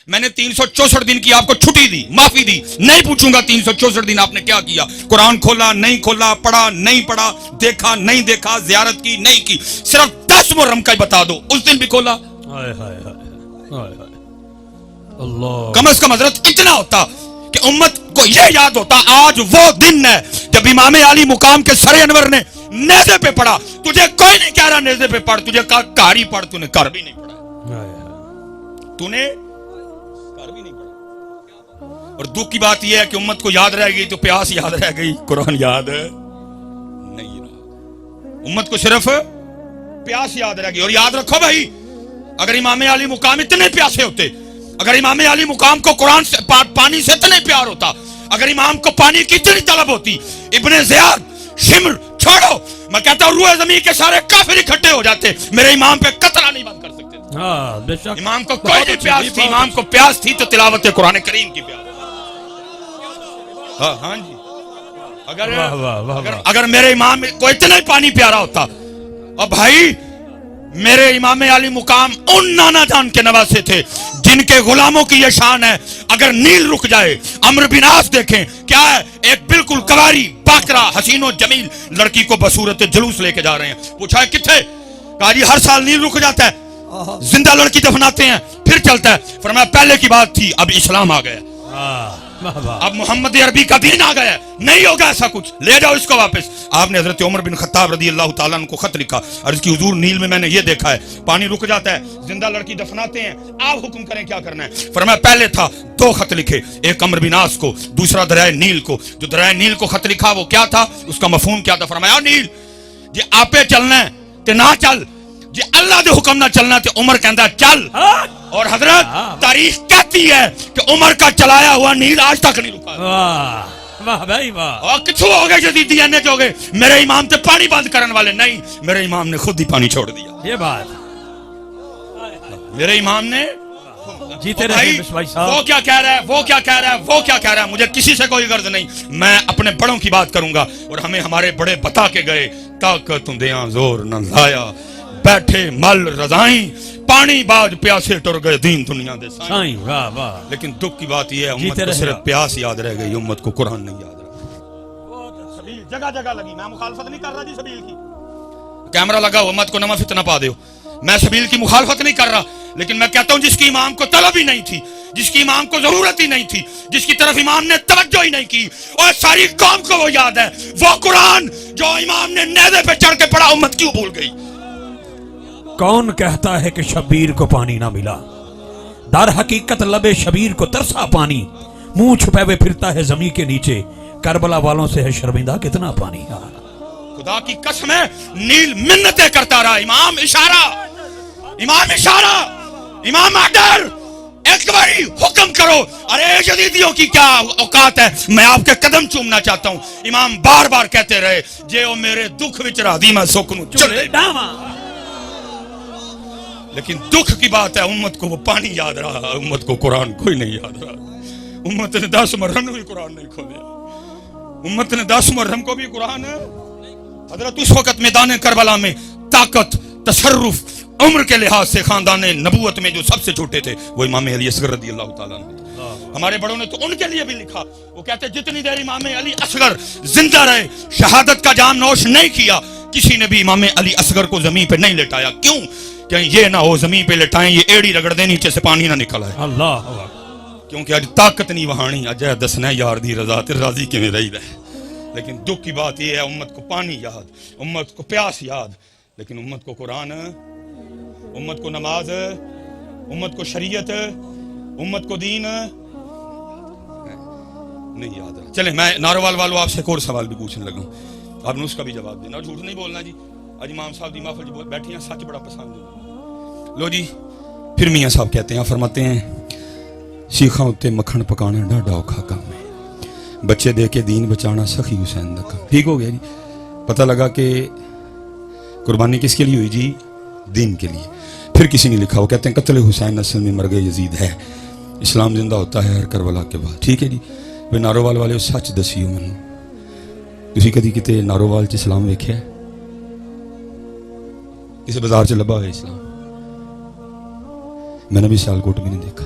میں نے 364 دن کی آپ کو چھٹی دی, معافی دی, نہیں پوچھوں گا 364 دن آپ نے کیا کیا. قرآن کھولا نہیں کھولا, پڑھا نہیں پڑھا, دیکھا نہیں دیکھا, زیارت کی نہیں کی, صرف 10 محرم کا ہی بتا دو اس دن بھی کھولا. اللہ, کم از کم حضرت اتنا ہوتا کہ امت کو یہ یاد ہوتا آج وہ دن ہے جب امام علی مقام کے سر انور نے نیزے پہ پڑھا. تجھے کوئی نہیں کہہ رہا نیزے پہ پڑھ, تجھے کہا کار ہی پڑھ, تو نے کر بھی نہیں پڑھا, تو نے کر بھی نہیں پڑھا. اور دکھ کی بات یہ ہے کہ امت کو یاد رہ گئی تو پیاس یاد رہ گئی, قرآن یاد نہیں رہا. امت کو صرف پیاس یاد رہ گئی. اور یاد رکھو بھائی, اگر امام علی مقام اتنے پیاسے ہوتے, اگر امام علی مقام کو قرآن سے پانی سے اتنے پیار ہوتا, اگر امام کو پانی کی اتنی طلب ہوتی, ابن زیاد, شمر چھوڑو, میں کہتا ہوں روح زمین کے سارے کافر اکٹھے ہو جاتے, میرے امام پہ قطرہ نہیں بند کر سکتے تھے. امام کو کوئی نہیں پیاس تھی, امام کو پیاس تھی تو تلاوت قرآن کریم کی پیاس. ہاں جی, اگر میرے امام کو اتنا ہی پانی پیارا ہوتا. اور بھائی میرے امام علی مقام ان نانا جان کے نواسے تھے جن کے غلاموں کی یہ شان ہے, اگر نیل رک جائے, عمرو بن عاص دیکھیں کیا ہے, ایک بالکل کواری باکرا حسین و جمیل لڑکی کو بصورت جلوس لے کے جا رہے ہیں. پوچھا ہے کتنے, کہا جی ہر سال نیل رک جاتا ہے, زندہ لڑکی دفناتے ہیں پھر چلتا ہے. فرمایا پہلے کی بات تھی, اب اسلام آ گیا, اب محمد عربی کا دین آ گیا, نہیں ہوگا ایسا کچھ, لے جاؤ اس کو واپس. آپ نے حضرت عمر بن خطاب رضی اللہ تعالیٰ عنہ کو خط لکھا, عرض کی حضور نیل میں میں نے یہ دیکھا ہے, پانی رک جاتا ہے, زندہ لڑکی دفناتے ہیں, آپ حکم کریں کیا کرنا ہے. فرمایا پہلے تھا 2 خط لکھے, ایک عمرو بن عاص کو, دوسرا دریائے نیل کو. جو دریائے نیل کو خط لکھا وہ کیا تھا, اس کا مفہوم کیا تھا. فرمایا نیل جی آپے چلنا ہے تے نہ چل, جی اللہ دے حکم نہ چلنا تے عمر کہندا چل. اور حضرت تاریخ کہتی ہے کہ عمر کا چلایا ہوا نیل آج تک نہیں رکا. واہ بھائی واہ. اور کچھ ہو گئے جدید نے جو گئے, میرے امام تے پانی بند کرنے والے نہیں, میرے امام نے خود ہی پانی چھوڑ دیا. یہ بات میرے امام نے جیتے رہے. وہ کیا کہہ رہا ہے, وہ کیا کہہ رہا ہے, وہ کیا کہہ رہا ہے, مجھے کسی سے کوئی غرض نہیں. میں اپنے بڑوں کی بات کروں گا, اور ہمیں ہمارے بڑے بتا کے گئے, طاقت دیاں زور نہ لایا, بیٹھے مل رضائیں, پانی باج پیاسے ٹر گئے دین دنیا دے سائیں. لیکن دکھ کی بات یہ ہے امت کو صرف پیاس یاد رہ گئی, امت کو قرآن نہیں یاد رہا. سبیل جگہ جگہ لگی, میں مخالفت نہیں کر رہا جی سبیل کی, کیمرہ لگا ہو, امت کو نہ فتنہ پا دیو. میں سبیل کی مخالفت نہیں کر رہا, لیکن میں کہتا ہوں جس کی امام کو طلب ہی نہیں تھی, جس کی امام کو ضرورت ہی نہیں تھی, جس کی طرف امام نے توجہ ہی نہیں کی, اور ساری قوم کو وہ یاد ہے, وہ قرآن جو امام نے نیزے پہ چڑھ کے پڑھا, امت کیوں بھول گئی. کون کہتا ہے کہ شبیر کو پانی نہ ملا, در حقیقت لبے شبیر کو ترسا پانی, منہ چھپے ہوئے پھرتا ہے زمین کے نیچے, کربلا والوں سے ہے شرمندہ کتنا پانی. خدا کی قسم ہے نیل منتیں کرتا رہا, امام اشارہ, امام اشارہ, امام آڈر, ایک باری حکم کرو. ارے جدیدیوں کی کیا اوقات ہے, میں آپ کے قدم چومنا چاہتا ہوں. امام بار بار کہتے رہے, جے او میرے دکھ وچ رہ دی میں سکھ نو چلے ڈاواں. لیکن دکھ کی بات ہے امت کو وہ پانی یاد رہا, امت کو قرآن کوئی نہیں یاد رہا. امت نے 10 محرم بھی قرآن نہیں کھولیا, امت نے 10 محرم کو بھی قرآن. حضرت اس وقت میدان کربلا میں طاقت, تصرف, عمر کے لحاظ سے خاندان نبوت میں جو سب سے چھوٹے تھے وہ امام علی اصغر رضی اللہ تعالیٰ عنہ. ہمارے بڑوں نے تو ان کے لیے بھی لکھا, وہ کہتے جتنی دیر امام علی اصغر زندہ رہے, شہادت کا جام نوش نہیں کیا, کسی نے بھی امام علی اصغر کو زمین پہ نہیں لٹایا. کیوں؟ کہ یہ نہ ہو زمین پہ لٹائیں, یہ ایڑی رگڑ دیں نیچے سے پانی نہ نکل آئے. اللہ, کیونکہ اج طاقت نہیں وہانی, اج دسنا یار دی رضا تے راضی کیویں رہی رہے. لیکن دکھ کی بات یہ ہے امت کو پانی یاد, امت کو پیاس یاد, لیکن امت کو قرآن, امت کو نماز, امت کو شریعت, امت کو دین نہیں یاد رہا. چلیں میں ناروال والوں آپ سے ایک اور سوال بھی پوچھنے لگا ہوں, آپ نے اس کا بھی جواب دینا, جھوٹ نہیں بولنا جی. آج امام صاحب دی محفل جو بیٹھی ہیں سچ بڑا پسند ہے. لو جی, پھر میاں صاحب کہتے ہیں, فرماتے ہیں سیخاں اتے مکھن پکانا ڈاڈا اوکھا کام ہے, بچے دے کے دین بچانا سخی حسین دا کام. ٹھیک ہو گیا جی, پتہ لگا کہ قربانی کس کے لیے ہوئی جی, دین کے لیے. پھر کسی نے لکھا, وہ کہتے ہیں قتل حسین اصل میں مرگ یزید ہے, اسلام زندہ ہوتا ہے ہر کربلا کے بعد. ٹھیک ہے جی, وہ ناروال والے سچ دسیو مینوں, تسی کدی کتے ناروال چ اسلام ویکھیا ہے, کسی بازار چ لبا ہوئے اسلام؟ میں نے بھی سیالکوٹ بھی نہیں دیکھا.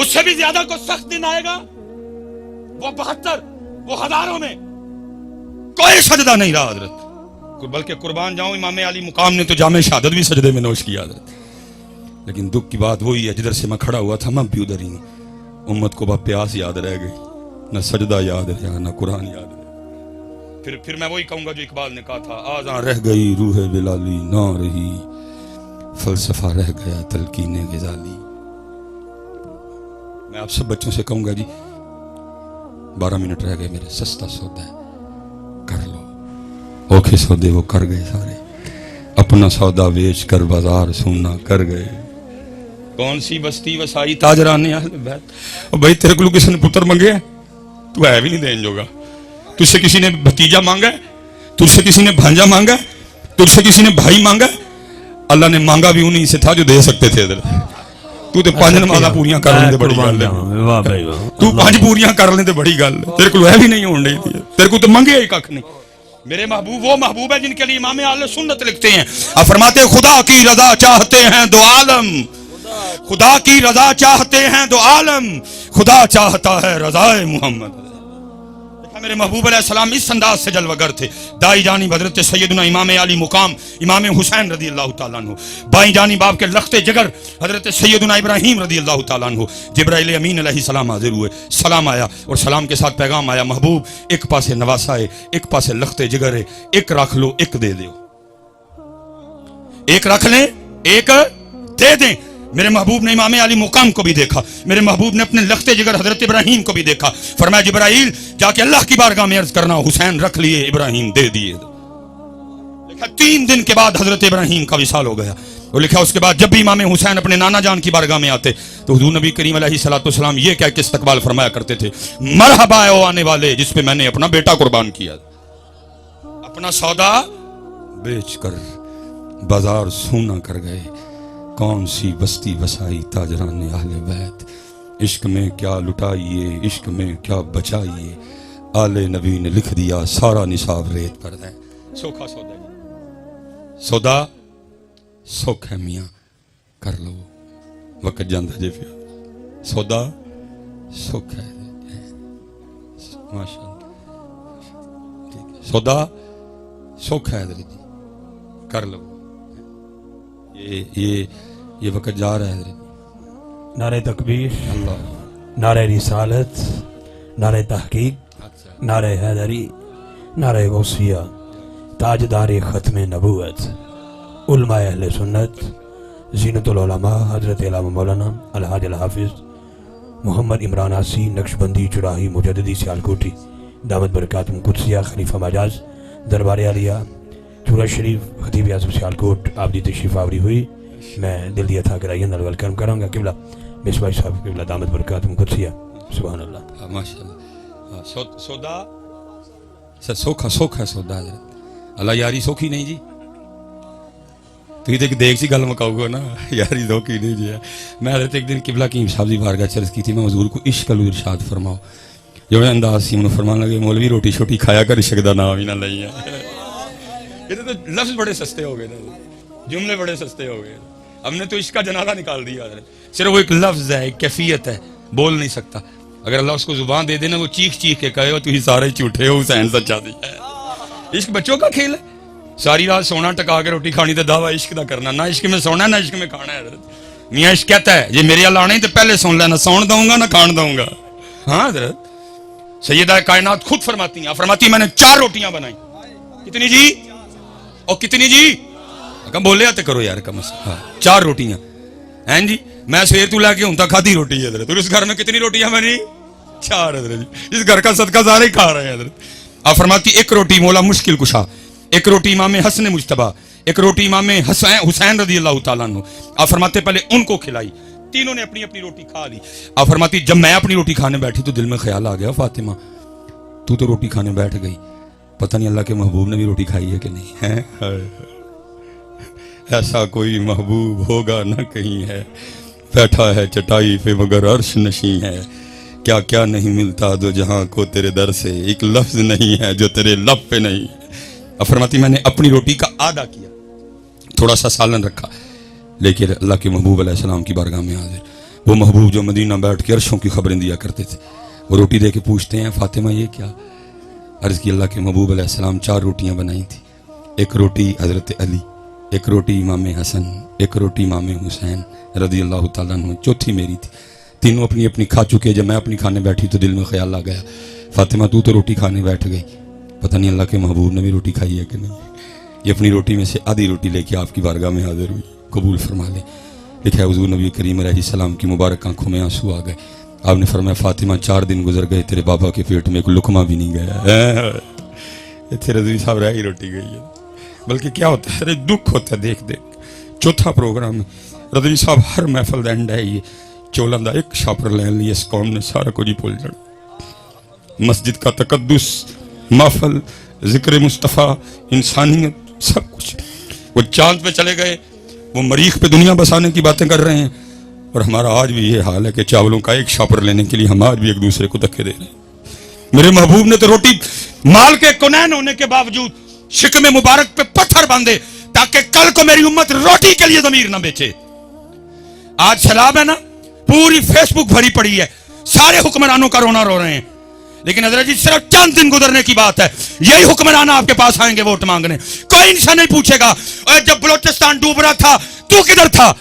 اس سے بھی زیادہ کوئی سخت دن آئے گا، وہ 72 وہ ہزاروں میں کوئی سجدہ نہیں رہا حضرت، بلکہ قربان جاؤں امام علی مقام نے تو جامع شہادت بھی سجدے میں نوش کیا حضرت. لیکن دکھ کی بات وہی ہے، جدھر سے میں کھڑا ہوا تھا میں بھی ادھر ہی ہوں. امت کو بس پیاس یاد رہ گئی، نہ سجدہ یاد رہا نہ قرآن یاد رہا. پھر میں وہی کہوں گا جو اقبال نے کہا تھا، آزاں رہ گئی روح بلالی نہ رہی، فلسفہ رہ گیا تلقین غزالی. میں آپ سب بچوں سے کہوں گا جی 12 منٹ رہ گئے میرے، سستا سودا ہے کر لو. اوکھے سودے وہ کر گئے سارے، اپنا سودا بیچ کر بازار سونا کر گئے. کون سی بستی وسائی تاجران اہل بیت. بھائی تیرے کو کسی نے پتر منگے ہے؟ تو ہے بھی نہیں دین جوگا. تجھ سے کسی نے بھتیجا مانگا ہے؟ تجھ سے کسی نے بھانجا مانگا ہے؟ تجھ سے کسی نے بھائی مانگا ہے؟ اللہ نے مانگا بھی انہی سے تھا جو دے سکتے تھے. تو تے 5 نمازاں پوریاں کر لیں تے بڑی گل ہے. واہ بھائی واہ، تو 5 پوریاں کر لیں تے بڑی گل ہے. تیرے کو ہے بھی نہیں ہون رہی تھی، تیرے کو تو منگے ہی ککھ نہیں. میرے محبوب وہ محبوب ہے جن کے لیے امام اہل سنت لکھتے ہیں، آپ فرماتے ہیں خدا کی رضا چاہتے ہیں دو عالم، خدا کی رضا چاہتے ہیں دو عالم، خدا چاہتا ہے رضائے محمد. میرے محبوب علیہ السلام اس انداز سے جلوگر تھے. دائی جانب حضرت سیدنا امام علی مقام امام حسین رضی اللہ تعالیٰ عنہ، بائیں جانب آپ کے لخت جگر حضرت سیدنا ابراہیم رضی اللہ تعالیٰ عنہ. جبرائیل امین علیہ السلام حاضر ہوئے، سلام آیا اور سلام کے ساتھ پیغام آیا، محبوب ایک پاسے نواسا ہے، ایک پاسے لخت جگر ہے، ایک رکھ لو ایک دے دو. ایک رکھ لیں ایک دے دیں. میرے محبوب نے امام علی مقام کو بھی دیکھا، میرے محبوب نے اپنے لخت جگر حضرت ابراہیم کو بھی دیکھا. فرمایا جبرائیل جا کے اللہ کی بارگاہ میں عرض کرنا حسین رکھ لیے ابراہیم دے دیے. لکھا 3 دن کے بعد حضرت ابراہیم کا وصال ہو گیا. اور لکھا اس کے بعد جب بھی امام حسین اپنے نانا جان کی بارگاہ میں آتے تو حضور نبی کریم علیہ الصلوۃ والسلام یہ کہہ کے استقبال فرمایا کرتے تھے، مرحبا او آنے والے جس پہ میں نے اپنا بیٹا قربان کیا. اپنا سودا بیچ کر بازار سونا کر گئے. کون سی بستی وسائی تاجران اہل بیت. عشق میں کیا لٹائیے عشق میں کیا بچائیے، آل نبی نے لکھ دیا سارا نصاب ریت پر ہے. سوکھا سودا جی، سودا سوکھ ہے میاں کر لو وقت جاندہ جے پیا. سودا سوکھ ہے ماشاءاللہ، سودا سوکھ ہے جی کر لو. یہ وقت جا رہا ہے. نعرہ تکبیر، اللہ، نعرہ رسالت، نعرہ تحقیق، نعرہ حیدری، نعرہ غوثیہ، تاجدار ختم نبوت، علماء اہل سنت، زینت العلماء حضرت علامہ مولانا الحاج الحافظ محمد عمران آسی نقشبندی چراہی مجددی سیالکوٹی دامت برکاتہم قدسیہ خلیفہ مجاز دربار عالیہ چورا شریف خطیب اعظم سیالکوٹ آپ دی تشریف آوری ہوئی. میں دل دیا تھا کہ آئین ویلکم کروں گا قبلہ مصباح صاحب قبلہ دامت برکاتہم قدسیہ. سبحان اللہ ماشاءاللہ. سودا سوکھا سوکھا سودا اللہ یاری سوکھی نہیں جی. تو یہ دیکھ سی گل مکاؤ گا نا، یاری سوکھی نہیں جی. میں حضرت ایک دن قبلہ کی صاحب دی بارگاہ چرچ کی تھی، میں حضور کو عشق الو ارشاد فرماؤ. جو انداز سی انہوں فرمان لگے مولوی روٹی شوٹی کھایا کر عشق دا نام ہی نہ لئی ہے. یہ تو لفظ بڑے سستے ہو گئے نا، جملے بڑے سستے ہو گئے. ہم نے تو عشق کا جنازہ نکال دیا. صرف وہ ایک لفظ ہے، ایک کیفیت ہے، بول نہیں سکتا. اگر اللہ اس کو زبان دے دینا وہ چیخ چیخ کے کہے تو ہی سارے جھوٹے ہو، حسین سچا دی ہے. عشق بچوں کا کھیل ہے. ساری رات سونا ٹکا کے روٹی کھانی تو دعویٰ عشق دا کرنا. نہ عشق میں سونا نہ عشق میں کھانا ہے. حضرت میاں عشق کہتا ہے یہ میرے اللہ آنے تو پہلے سن لینا، سون دوں گا نہ کھان دوں گا. ہاں حضرت سیدہ کائنات خود فرماتی ہیں، فرماتی میں نے 4 روٹیاں بنائی. کتنی جی؟ اور کتنی جی؟ کم بولے آتے کرو یار کم سے 4 روٹیاں ہیں جی. میں سویر تو لے کے ہوں تک کھاتی روٹی ہے حضرت. اور اس گھر میں کتنی روٹیاں بنی؟ 4 حضرت جی. اس گھر کا صدقہ سارے ہی کھا رہے ہیں حضرت. آپ فرماتی ایک روٹی مولا مشکل کشا، ایک روٹی امام حسن مجتبیٰ، ایک روٹی امام حسین رضی اللہ تعالیٰ عنہ. آپ فرماتے پہلے ان کو کھلائی، تینوں نے اپنی اپنی روٹی کھا لی. آپ فرماتی جب میں اپنی روٹی کھانے بیٹھی تو دل میں خیال آ گیا فاطمہ تو روٹی کھانے بیٹھ گئی، پتہ نہیں اللہ کے محبوب نے بھی روٹی کھائی ہے کہ نہیں ہے. ایسا کوئی محبوب ہوگا نہ کہیں ہے، بیٹھا ہے چٹائی پہ مگر عرش نشیں ہے. کیا کیا نہیں ملتا دو جہاں کو تیرے در سے، ایک لفظ نہیں ہے جو تیرے لب پہ نہیں. اب فرماتی میں نے اپنی روٹی کا آدھا کیا، تھوڑا سا سالن رکھا، لیکن اللہ کے محبوب علیہ السلام کی بارگاہ میں حاضر وہ محبوب جو مدینہ بیٹھ کے عرشوں کی خبریں دیا کرتے تھے، وہ روٹی دے کے پوچھتے ہیں فاطمہ یہ کیا؟ عرض کی اللہ کے محبوب علیہ السلام 4 روٹیاں بنائی تھی، ایک روٹی حضرت علی، ایک روٹی امام حسن، ایک روٹی امام حسین رضی اللہ تعالیٰ عنہ، چوتھی میری تھی۔ تینوں اپنی اپنی کھا چکے، جب میں اپنی کھانے بیٹھی تو دل میں خیال آ گیا فاطمہ تو روٹی کھانے بیٹھ گئی، پتہ نہیں اللہ کے محبوب نے بھی روٹی کھائی ہے کہ نہیں۔ یہ اپنی روٹی میں سے آدھی روٹی لے کے آپ کی بارگاہ میں حاضر ہوئی، قبول فرما لیں۔ لکھا ہے حضور نبی کریم علیہ السلام کی مبارک آنکھوں میں آنسو آ گئے، آپ نے فرمایا فاطمہ 4 دن گزر گئے تیرے بابا کے پیٹ میں ایک لقمہ بھی نہیں گیا۔ اتنے رضوی صاحب رہ ہی روٹی گئی ہے، بلکہ کیا ہوتا ہے دکھ ہوتا ہے دیکھ دیکھ۔ چوتھا پروگرام رضوی صاحب ہر محفل دا اینڈ ہے یہ چولن دا ایک شاپر لین لی، اس قوم نے سارا کچھ ہی بھول جانا، مسجد کا تقدس، محفل، ذکر مصطفیٰ، انسانیت، سب کچھ۔ وہ چاند پہ چلے گئے، وہ مریخ پہ دنیا بسانے کی باتیں کر رہے ہیں، اور ہمارا آج بھی یہ حال ہے کہ چاولوں کا ایک شاپر لینے کے لیے ہم آج بھی ایک دوسرے کو دھکے دے رہے ہیں۔ میرے محبوب نے تو روٹی مال کے کونین ہونے کے باوجود شکم مبارک پہ پتھر باندھے تاکہ کل کو میری امت روٹی کے لیے ضمیر نہ بیچے۔ آج سیلاب ہے نا، پوری فیس بک بھری پڑی ہے، سارے حکمرانوں کا رونا رو رہے ہیں، لیکن حضرت جی صرف چند دن گزرنے کی بات ہے، یہی حکمران آپ کے پاس آئیں گے ووٹ مانگنے۔ کوئی انسان نہیں پوچھے گا جب بلوچستان ڈوب رہا تھا تو کدھر تھا،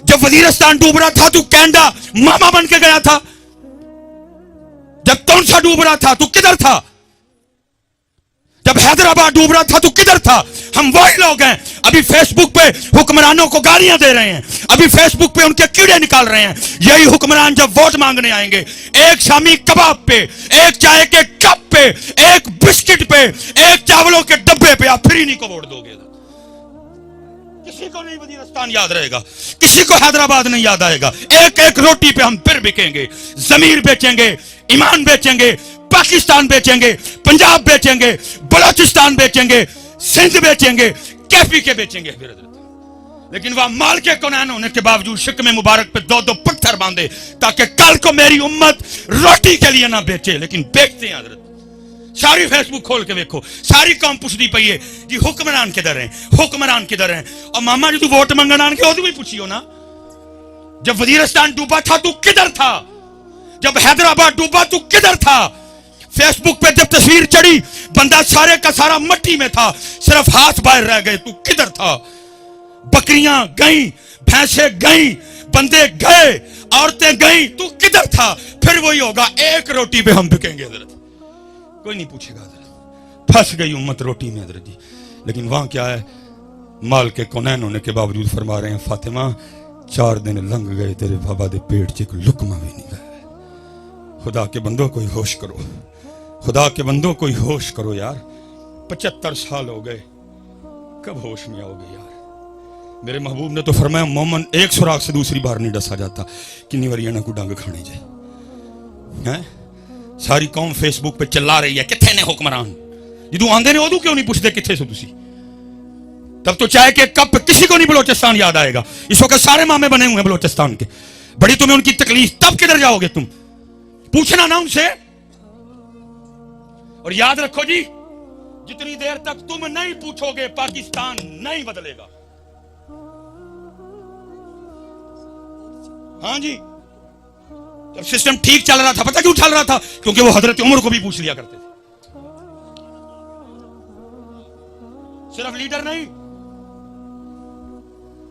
جب وزیرستان ڈوب رہا تھا تو کینیڈا ماما بن کے گیا تھا، جب تونسا ڈوب رہا تھا تو کدھر تھا، جب حیدرآباد ڈوب رہا تھا تو کدھر تھا۔ ہم وہی لوگ ہیں ابھی فیس بک پہ حکمرانوں کو گالیاں دے رہے ہیں، ابھی فیس بک پہ ان کے کیڑے نکال رہے ہیں۔ یہی حکمران جب ووٹ مانگنے آئیں گے، ایک شامی کباب پہ، ایک چائے کے کپ پہ، ایک بسکٹ پہ، ایک چاولوں کے ڈبے پہ آپ پھر انہیں کو ووٹ دو گے۔ کسی کو نہیں وزیرستان یاد رہے گا، کسی کو حیدرآباد نہیں یاد آئے گا، ایک ایک روٹی پہ ہم پھر بکیں گے، ضمیر بیچیں گے، ایمان بیچیں گے، پاکستان بیچیں گے، پنجاب بیچیں گے، بلوچستان بیچیں گے، سندھ بیچیں گے، کیفی کے بیچیں گے۔ لیکن وہ مال کے کونین ہونے کے باوجود شکم مبارک پہ 2 پتھر باندھے تاکہ کل کو میری امت روٹی کے لیے نہ بیچے، لیکن بیچتے ہیں۔ حضرت ساری فیس بک کھول کے دیکھو، ساری قوم پوچھتی پئی ہے کہ حکمران کدھر ہیں، حکمران کدھر ہیں۔ اور ماما جی تو ووٹ منگن آن کے وہ بھی پوچھیو نا، جب وزیرستان ڈوبا تھا تو کدھر تھا، جب حیدرآباد ڈوبا تو کدھر تھا۔ فیس بک پہ جب تصویر چڑھی بندہ سارے کا سارا مٹی میں تھا، صرف ہاتھ باہر رہ گئے، تو کدھر تھا۔ بکریاں گئیں، بھینسیں گئیں، بندے گئے، عورتیں گئیں، تو کدھر تھا۔ پھر وہی ہوگا، ایک روٹی پہ ہم بکیں گے۔ حضرت کوئی نہیں پوچھے گا، حضرت پھنس گئی امت روٹی میں حضرت جی۔ لیکن وہاں کیا ہے، مال کے کونین ہونے کے باوجود فرما رہے ہیں فاطمہ 4 دن لنگ گئے تیرے بابا دے پیٹ چ ایک لقمہ بھی نہیں گیا۔ خدا کے بندوں کوئی ہوش کرو، خدا کے بندوں کوئی ہوش کرو یار، 75 سال ہو گئے، کب ہوش میں آؤ گے یار۔ میرے محبوب نے تو فرمایا مومن ایک سوراخ سے دوسری بار نہیں ڈسا جاتا، کنی وریانہ کو ڈنگ کھانے جائے۔ ساری قوم فیس بک پہ چلا رہی ہے کتھے نے حکمران، جدو آندے نے ادو کیوں نہیں پوچھتے کتھے سے تسی۔ تب تو چائے کے کپ پہ کسی کو نہیں بلوچستان یاد آئے گا۔ اس وقت سارے مامے بنے ہوئے ہیں بلوچستان کے، بڑی تمہیں ان کی تکلیف، تب کدھر جاؤ گے تم، پوچھنا نا ان سے۔ اور یاد رکھو جی، جتنی دیر تک تم نہیں پوچھو گے پاکستان نہیں بدلے گا۔ ہاں جی، جب سسٹم ٹھیک چل رہا تھا، پتہ کیوں چل رہا تھا؟ کیونکہ وہ حضرت عمر کو بھی پوچھ لیا کرتے تھے، صرف لیڈر نہیں۔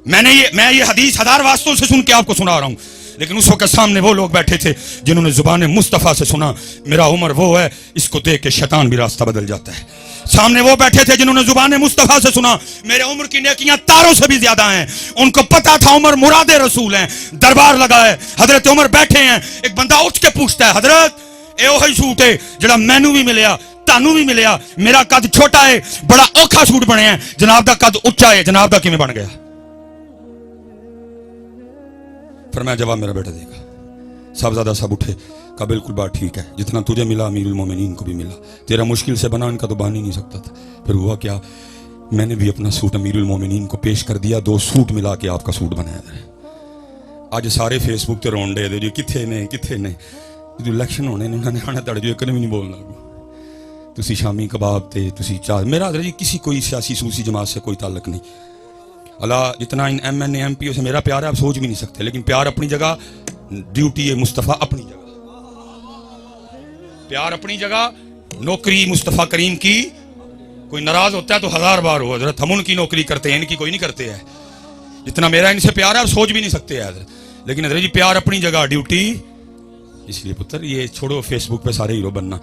میں یہ حدیث 1000 واسطوں سے سن کے آپ کو سنا رہا ہوں، لیکن اس وقت سامنے وہ لوگ بیٹھے تھے جنہوں نے زبان مصطفیٰ سے سنا میرا عمر وہ ہے، اس کو دیکھ کے شیطان بھی راستہ بدل جاتا ہے۔ سامنے وہ بیٹھے تھے جنہوں نے زبان مصطفیٰ سے سنا میرے عمر کی نیکیاں تاروں سے بھی زیادہ ہیں، ان کو پتا تھا عمر مراد رسول ہیں۔ دربار لگا ہے، حضرت عمر بیٹھے ہیں، ایک بندہ اٹھ کے پوچھتا ہے حضرت اے وہی سوٹ ہے جڑا مینوں بھی ملیا تانوں بھی ملیا، میرا قد چھوٹا ہے، بڑا اوکھا سوٹ بنے ہیں، جناب دا قد اونچا ہے، جناب دا کیویں بن گیا؟ فرمایا جواب میرا بیٹا دے گا۔ صاحبزادہ صاحب اٹھے، کہا بالکل بات ٹھیک ہے، جتنا تجھے ملا امیر المومنین کو بھی ملا، تیرا مشکل سے بنا ان کا تو بان ہی نہیں سکتا تھا۔ پھر ہوا کیا، میں نے بھی اپنا سوٹ امیر المومنین کو پیش کر دیا، 2 سوٹ ملا کے آپ کا سوٹ بنایا ہے۔ آج سارے فیس بک تے رونڈے دے جو کتھے نے جو الیکشن ہونے نے انہوں نے آنا تڑ جو ایک نے بھی نہیں بولنا کو، تسی شامی کباب تے تسی چاہ، میرا حضرت جی کسی کوئی سیاسی سوسی جماعت سے کوئی تعلق نہیں، اللہ جتنا ان M N A M P O سے میرا پیار ہے آپ سوچ بھی نہیں سکتے، لیکن پیار اپنی جگہ، ڈیوٹی مصطفیٰ اپنی جگہ، پیار اپنی جگہ، نوکری مصطفیٰ کریم کی کوئی ناراض ہوتا ہے تو 1000 بار ہو حضرت، ہم ان کی نوکری کرتے ہیں، ان کی کوئی نہیں کرتے ہے، جتنا میرا ان سے پیار ہے آپ سوچ بھی نہیں سکتے ہے حضرت، لیکن حضرت جی پیار اپنی جگہ، ڈیوٹی، اس لیے پتر یہ چھوڑو فیس بک پہ سارے ہیرو بننا،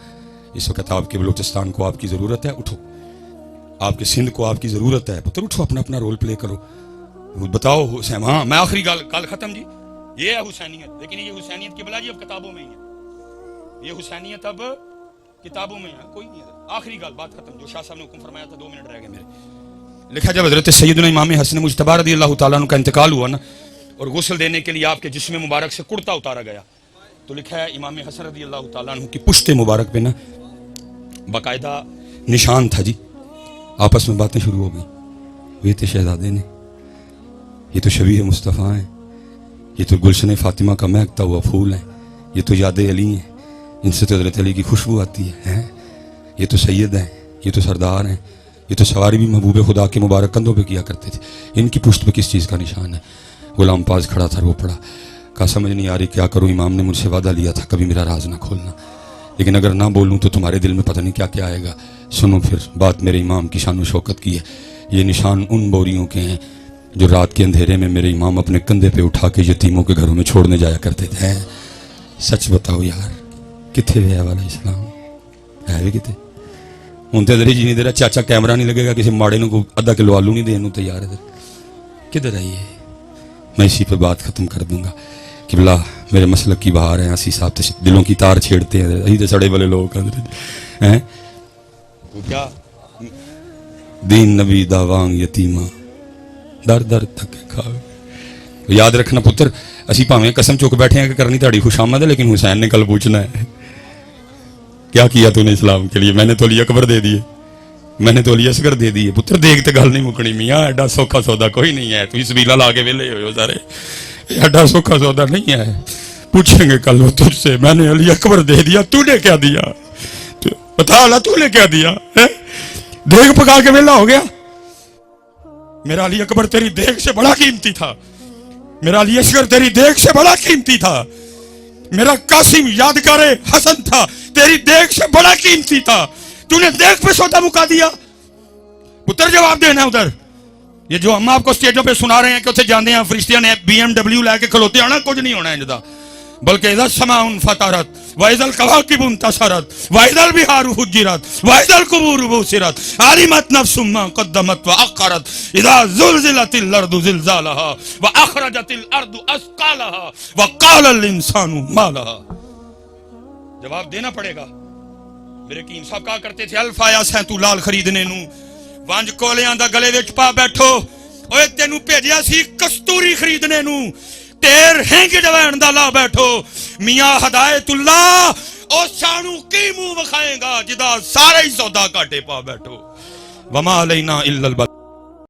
اس وقت آپ کے بلوچستان کو آپ کی ضرورت ہے، اٹھو، آپ کے سندھ کو آپ کی ضرورت ہے پتر، اٹھو اپنا اپنا رول پلے کرو، بتاؤ حسین، ہاں میں آخری گال ختم جی، یہ ہے حسینیت، لیکن یہ حسینیت کی بلا جی اب کتابوں میں ہی ہے، یہ حسینیت اب کتابوں میں ہے، کوئی نہیں ہے، آخری گال بات ختم، جو شاہ صاحب نے حکم فرمایا تھا 2 منٹ رہ گئے میرے، لکھا جب حضرت سیدنا امام حسن مجتبی رضی اللہ تعالیٰ عنہ کا انتقال ہوا نا، اور غسل دینے کے لیے آپ کے جسم مبارک سے کرتا اتارا گیا، تو لکھا ہے امام حسن رضی اللہ تعالیٰ عنہ کی پشت مبارک پہ نا باقاعدہ نشان تھا جی، آپس میں باتیں شروع ہو گئی، یہ تو شہزادے نے، یہ تو شبیہ مصطفیٰ ہیں، یہ تو گلشن فاطمہ کا مہکتا ہوا پھول ہے، یہ تو یاد علی ہیں، ان سے تو حضرت علی کی خوشبو آتی ہے، یہ تو سید ہیں، یہ تو سردار ہیں، یہ تو سواری بھی محبوب خدا کے مبارک کندھوں پہ کیا کرتے تھے، ان کی پشت پہ کس چیز کا نشان ہے؟ غلام پاس کھڑا تھا، رو پڑا، کہا سمجھ نہیں آ رہی کیا کروں، امام نے مجھ سے وعدہ لیا تھا کبھی میرا راز نہ کھولنا، لیکن اگر نہ بولوں تو تمہارے دل میں پتہ نہیں کیا کیا آئے گا، سنو پھر بات میرے امام کی شان و شوکت کی ہے، یہ نشان ان بوریوں کے ہیں جو رات کے اندھیرے میں میرے امام اپنے کندھے پہ اٹھا کے یتیموں کے گھروں میں چھوڑنے جایا کرتے تھے، سچ بتاؤ یار کتنے ہے والا اسلام ہے بھی کتنے ہوں تو ادھر جی نہیں دے رہا، چاچا کیمرہ نہیں لگے گا کسی ماڑے نو کو آدھا کلو آلو نہیں دینے تیار ہے، کدھر ہے یہ؟ میں اسی پہ بات ختم کر دوں گا، قبلہ میرے مسلک کی بہار ہیں، اسی صاحب دلوں کی تار چھیڑتے ہیں، یہی تو سڑے والے لوگ ہیں، کیا دین نبی داوانگ یتیمہ در در تک کھاؤ، یاد رکھنا پتر، اسی پاویں قسم چک بیٹھے ہیں کہ کرنی تاڑی خوش آمد ہے، لیکن حسین نے کل پوچھنا ہے کیا کیا تو نے اسلام کے لیے؟ میں نے تو علی اکبر دے دیے، میں نے تو علی اصغر دے دیے، پتر دیکھتے گل نہیں مکنی، میاں ایڈا سوکھا سودا کوئی نہیں ہے، تو اس بیلا لا کے ویلے ہوئے ہو سارے، ایڈا سوکھا سودا نہیں ہے، پوچھیں گے کل وہ تجھ سے میں نے علی اکبر دے دیا، تو نے کیا دیا؟ بتا اللہ تو نے کیا دیا؟ دیکھ پکا کے ویلا ہو گیا؟ میرا علی اکبر تیری دیکھ سے بڑا قیمتی تھا، میرا علی اصغر تیری دیکھ سے بڑا قیمتی تھا، میرا قاسم یادگار حسن تھا تیری دیکھ سے بڑا قیمتی تھا، تو نے دیکھ پہ سودا مکا دیا؟ پتر جواب دینا ادھر، یہ جو ہم آپ کو سٹیجوں پہ سنا رہے ہیں کہ اتنے جانے ہیں فرشتیاں نے BMW لے کے کھلوتے ہونا، کچھ نہیں ہونا انجدہ، بلکہ اذا السماء انفطرت واذا الکواکب انتثرت واذا البحار فجرت واذا القبور بعثرت علمت نفس ما قدمت واخرت اذا زلزلت الارض زلزالها واخرجت الارض اثقالها وقال الانسان ما لها۔ جواب دینا پڑے گا۔ میرے کیم صاحب کہا کرتے تھے الف آیا سیں تو لال خریدنے نو، وانج کولیاں دا گلے وچ پا بیٹھو، اوے تینوں بھیجیا سی کستوری خریدنے نو، تیر ہینگ جوان دا لا بیٹھو، میاں ہدایت اللہ او شانو کی منہ وکھائے گا جدا سارے ہی سودا کاٹے پا بیٹھو، وما علینا الا البلاغ۔